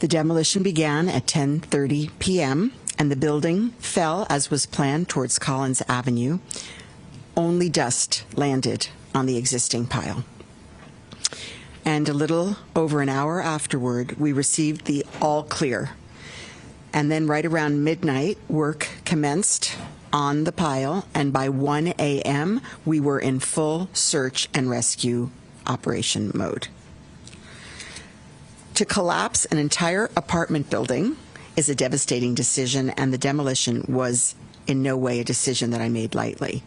The demolition began at 10:30 p.m., and the building fell as was planned towards Collins Avenue. Only dust landed on the existing pile. And a little over an hour afterward, we received the all clear. And then right around midnight, work commenced on the pile, and by 1 a.m., we were in full search and rescue operation mode. To collapse an entire apartment building is a devastating decision, and the demolition was in no way a decision that I made lightly.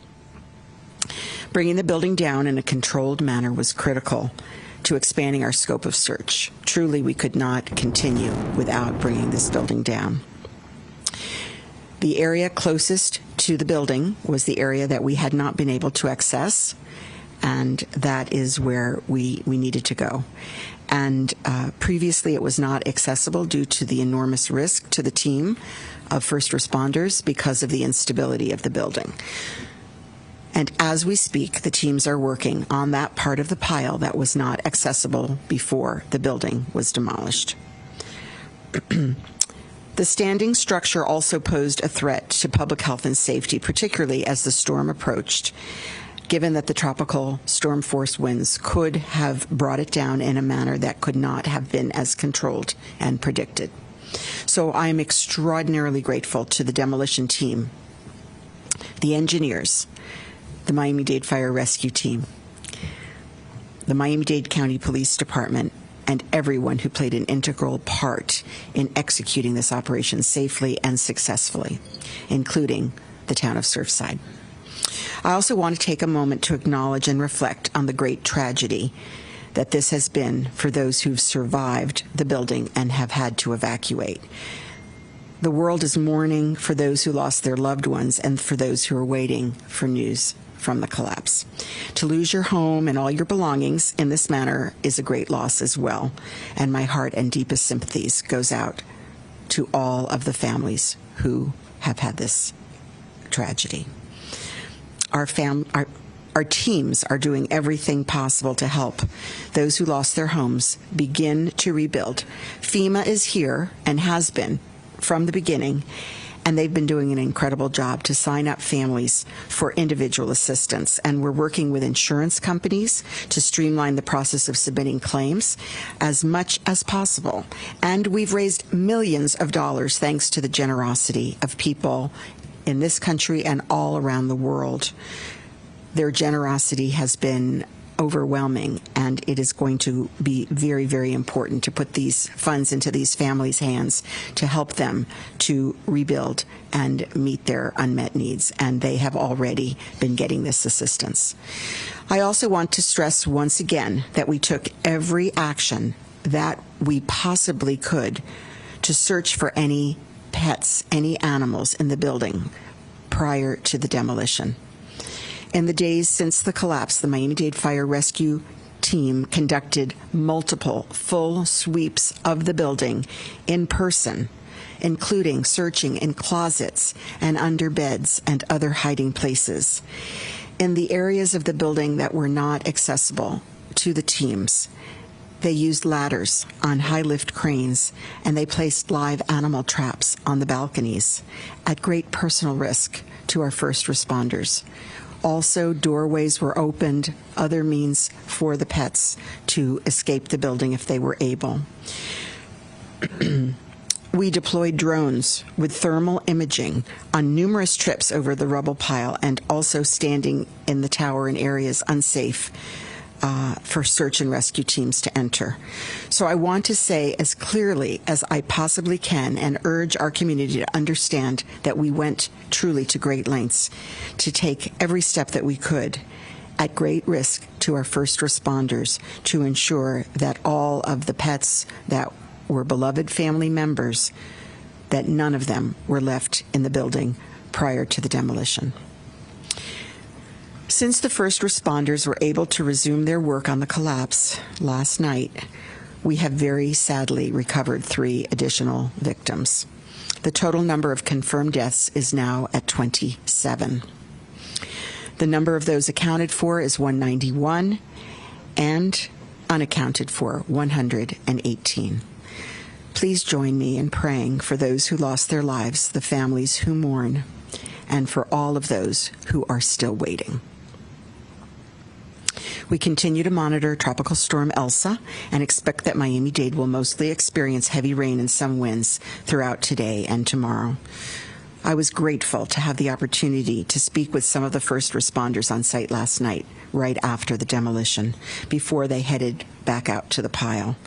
Bringing the building down in a controlled manner was critical to expanding our scope of search. Truly, we could not continue without bringing this building down. The area closest to the building was the area that we had not been able to access, and that is where we needed to go. And previously it was not accessible due to the enormous risk to the team of first responders because of the instability of the building. And as we speak, the teams are working on that part of the pile that was not accessible before the building was demolished. The standing structure also posed a threat to public health and safety, particularly as the storm approached, given that the tropical storm force winds could have brought it down in a manner that could not have been as controlled and predicted. So I am extraordinarily grateful to the demolition team, the engineers, the Miami-Dade Fire Rescue Team, the Miami-Dade County Police Department, and everyone who played an integral part in executing this operation safely and successfully, including the town of Surfside. I also want to take a moment to acknowledge and reflect on the great tragedy that this has been for those who've survived the building and have had to evacuate. The world is mourning for those who lost their loved ones and for those who are waiting for news from the collapse. To lose your home and all your belongings in this manner is a great loss as well, and my heart and deepest sympathies goes out to all of the families who have had this tragedy. Our teams are doing everything possible to help those who lost their homes begin to rebuild. FEMA is here and has been from the beginning, and they've been doing an incredible job to sign up families for individual assistance. And we're working with insurance companies to streamline the process of submitting claims as much as possible. And we've raised millions of dollars thanks to the generosity of people in this country and all around the world. Their generosity has been overwhelming, and it is going to be very, very important to put these funds into these families' hands to help them to rebuild and meet their unmet needs, and they have already been getting this assistance. I also want to stress once again that we took every action that we possibly could to search for any pets, any animals in the building prior to the demolition. In the days since the collapse, the Miami-Dade Fire Rescue Team conducted multiple full sweeps of the building in person, including searching in closets and under beds and other hiding places. In the areas of the building that were not accessible to the teams, they used ladders on high-lift cranes, and they placed live animal traps on the balconies at great personal risk to our first responders. Also, doorways were opened, other means for the pets to escape the building if they were able. We deployed drones with thermal imaging on numerous trips over the rubble pile, and also standing in the tower in areas unsafe for search and rescue teams to enter. So I want to say as clearly as I possibly can and urge our community to understand that we went truly to great lengths to take every step that we could at great risk to our first responders to ensure that all of the pets that were beloved family members, that none of them were left in the building prior to the demolition. Since the first responders were able to resume their work on the collapse last night, we have very sadly recovered 3 additional victims. The total number of confirmed deaths is now at 27. The number of those accounted for is 191, and unaccounted for 118. Please join me in praying for those who lost their lives, the families who mourn, and for all of those who are still waiting. We continue to monitor Tropical Storm Elsa and expect that Miami-Dade will mostly experience heavy rain and some winds throughout today and tomorrow. I was grateful to have the opportunity to speak with some of the first responders on site last night, right after the demolition, before they headed back out to the pile.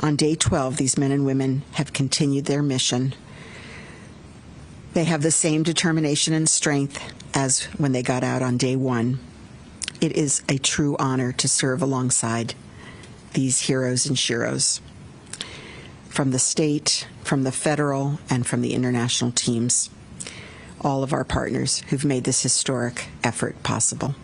On day 12, these men and women have continued their mission. They have the same determination and strength as when they got out on day 1. It is a true honor to serve alongside these heroes and sheroes from the state, from the federal, and from the international teams, all of our partners who've made this historic effort possible.